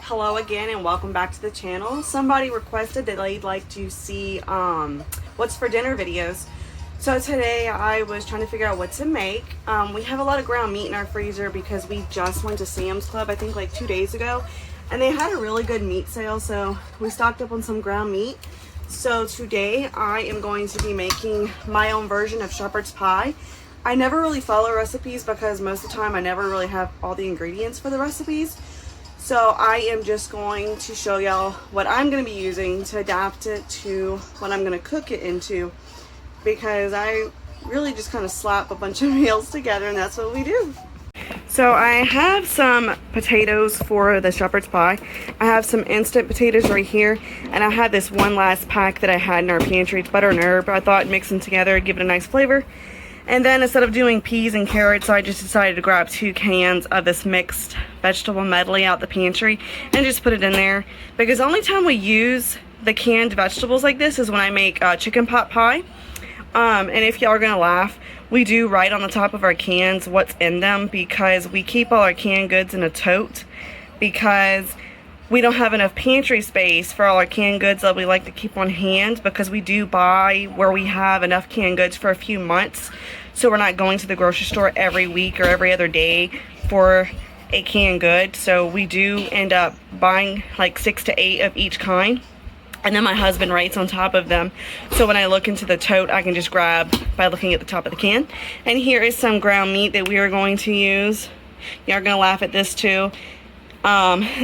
Hello again and welcome back to the channel. Somebody requested that they'd like to see what's for dinner videos. So today I was trying to figure out what to make. We have a lot of ground meat in our freezer because we just went to Sam's Club, I think like 2 days ago, and they had a really good meat sale, so we stocked up on some ground meat. So today I am going to be making my own version of shepherd's pie. I never really follow recipes because most of the time I never really have all the ingredients for the recipes. So I am just going to show y'all what I'm going to be using to adapt it to what I'm going to cook it into, because I really just kind of slap a bunch of meals together and that's what we do. So I have some potatoes for the shepherd's pie. I have some instant potatoes right here, and I had this one last pack that I had in our pantry. It's butter and herb. I thought mix them together would give it a nice flavor. And then instead of doing peas and carrots, I just decided to grab 2 cans of this mixed vegetable medley out the pantry and just put it in there. Because the only time we use the canned vegetables like this is when I make chicken pot pie. And if y'all are gonna laugh, we do write on the top of our cans what's in them, because we keep all our canned goods in a tote because we don't have enough pantry space for all our canned goods that we like to keep on hand, because we do buy where we have enough canned goods for a few months. So we're not going to the grocery store every week or every other day for a canned good. So we do end up buying like 6 to 8 of each kind. And then my husband writes on top of them. So when I look into the tote, I can just grab by looking at the top of the can. And here is some ground meat that we are going to use. Y'all are going to laugh at this too.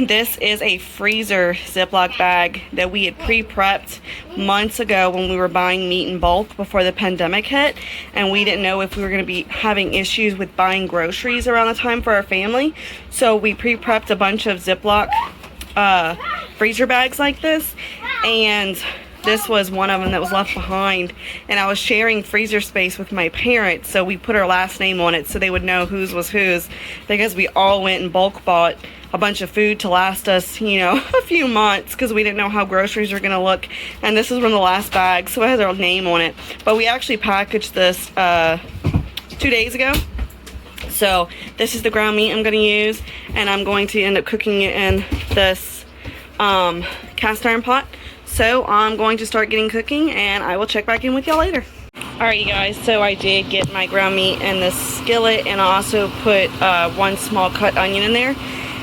This is a freezer Ziploc bag that we had pre-prepped months ago when we were buying meat in bulk before the pandemic hit, and we didn't know if we were going to be having issues with buying groceries around the time for our family. So we pre-prepped a bunch of Ziploc freezer bags like this, and this was one of them that was left behind, and I was sharing freezer space with my parents, so we put our last name on it so they would know whose was whose, because we all went and bulk bought a bunch of food to last us, you know, a few months, because we didn't know how groceries were going to look. And this is one of the last bags, so it has our name on it. But we actually packaged this 2 days ago. So this is the ground meat I'm going to use, and I'm going to end up cooking it in this cast iron pot. So I'm going to start getting cooking, and I will check back in with y'all later. Alright, you guys, so I did get my ground meat in the skillet, and I also put 1 small cut onion in there.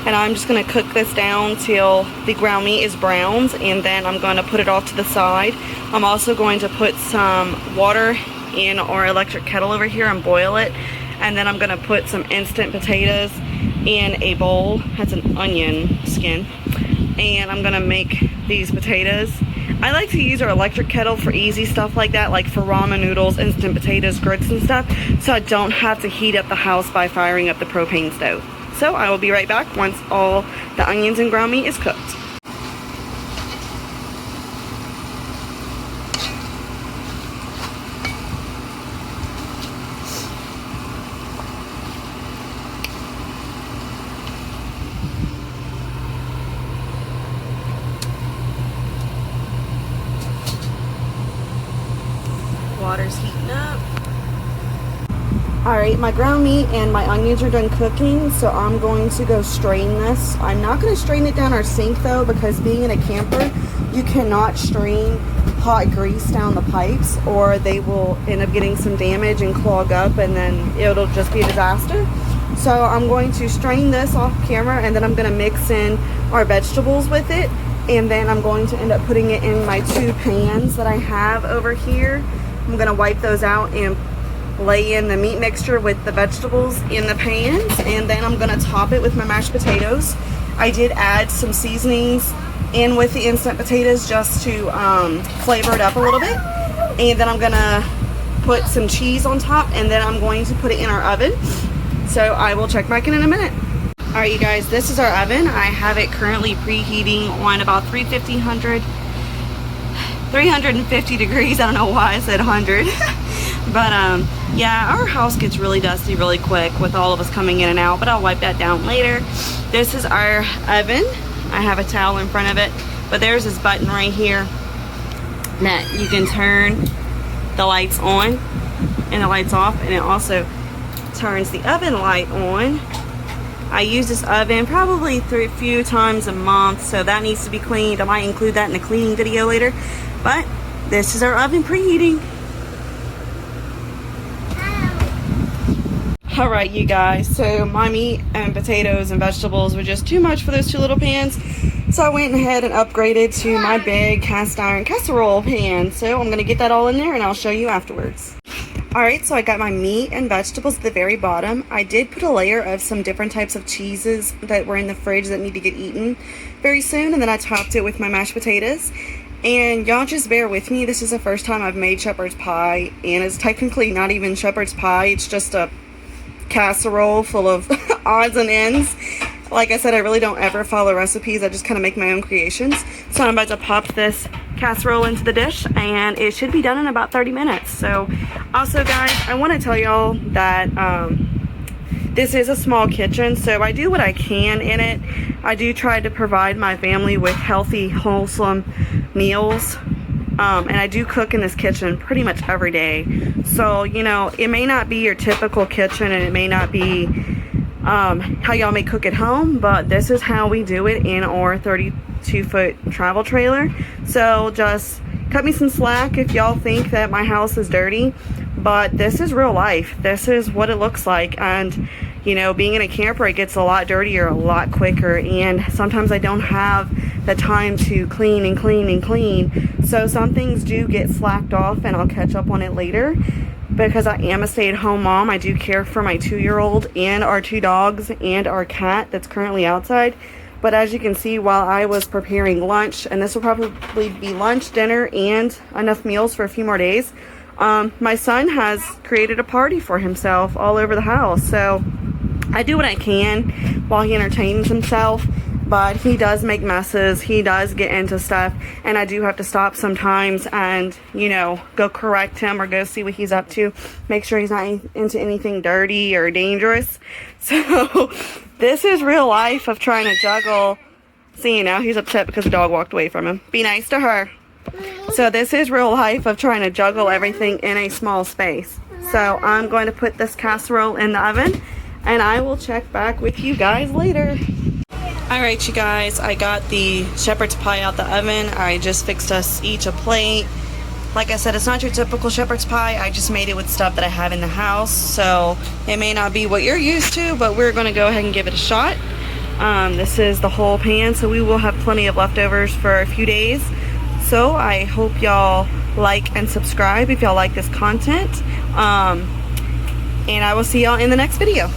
And I'm just going to cook this down till the ground meat is browned, and then I'm going to put it off to the side. I'm also going to put some water in our electric kettle over here and boil it. And then I'm going to put some instant potatoes in a bowl. That's an onion skin. And I'm going to make these potatoes. I like to use our electric kettle for easy stuff like that, like for ramen noodles, instant potatoes, grits and stuff, so I don't have to heat up the house by firing up the propane stove. So I will be right back once all the onions and ground meat is cooked. Water's heating up. Alright, my ground meat and my onions are done cooking, so I'm going to go strain this. I'm not going to strain it down our sink though, because being in a camper, you cannot strain hot grease down the pipes, or they will end up getting some damage and clog up, and then it'll just be a disaster. So I'm going to strain this off camera, and then I'm going to mix in our vegetables with it, and then I'm going to end up putting it in my 2 pans that I have over here. I'm going to wipe those out and lay in the meat mixture with the vegetables in the pans, and then I'm going to top it with my mashed potatoes. I did add some seasonings in with the instant potatoes just to flavor it up a little bit, and then I'm going to put some cheese on top, and then I'm going to put it in our oven. So I will check back in a minute. Alright, you guys, this is our oven. I have it currently preheating on about 350 degrees. I don't know why I said 100. But yeah, our house gets really dusty really quick with all of us coming in and out, but I'll wipe that down later. This is our oven. I have a towel in front of it, but there's this button right here that you can turn the lights on and the lights off, and it also turns the oven light on I use this oven probably a few times a month, so that needs to be cleaned. I might include that in the cleaning video later. But this is our oven preheating. Alright, you guys, so my meat and potatoes and vegetables were just too much for those two little pans, so I went ahead and upgraded to my big cast iron casserole pan. So I'm going to get that all in there and I'll show you afterwards. Alright, so I got my meat and vegetables at the very bottom. I did put a layer of some different types of cheeses that were in the fridge that need to get eaten very soon, and then I topped it with my mashed potatoes. And y'all just bear with me, this is the first time I've made shepherd's pie, and it's technically not even shepherd's pie, it's just a casserole full of odds and ends. Like I said, I really don't ever follow recipes. I just kind of make my own creations. So I'm about to pop this casserole into the dish, and it should be done in about 30 minutes. So also, guys, I want to tell y'all that this is a small kitchen, so I do what I can in it. I do try to provide my family with healthy, wholesome meals. And I do cook in this kitchen pretty much every day. So, you know, it may not be your typical kitchen, and it may not be how y'all may cook at home, but this is how we do it in our 32-foot travel trailer. So just cut me some slack if y'all think that my house is dirty, but this is real life. This is what it looks like. And you know, being in a camper, it gets a lot dirtier a lot quicker, and sometimes I don't have the time to clean and clean and clean. So some things do get slacked off, and I'll catch up on it later. Because I am a stay-at-home mom, I do care for my 2-year-old and our 2 dogs and our cat that's currently outside. But as you can see, while I was preparing lunch, and this will probably be lunch, dinner, and enough meals for a few more days, my son has created a party for himself all over the house. So I do what I can while he entertains himself, but he does make messes, he does get into stuff, and I do have to stop sometimes and, you know, go correct him or go see what he's up to, make sure he's not into anything dirty or dangerous. So this is real life of trying to juggle. See, now he's upset because the dog walked away from him. Be nice to her. So this is real life of trying to juggle everything in a small space. So I'm going to put this casserole in the oven, and I will check back with you guys later. Alright, you guys, I got the shepherd's pie out the oven. I just fixed us each a plate. Like I said, it's not your typical shepherd's pie. I just made it with stuff that I have in the house. So it may not be what you're used to, but we're going to go ahead and give it a shot. This is the whole pan, so we will have plenty of leftovers for a few days. So I hope y'all like and subscribe if y'all like this content. And I will see y'all in the next video.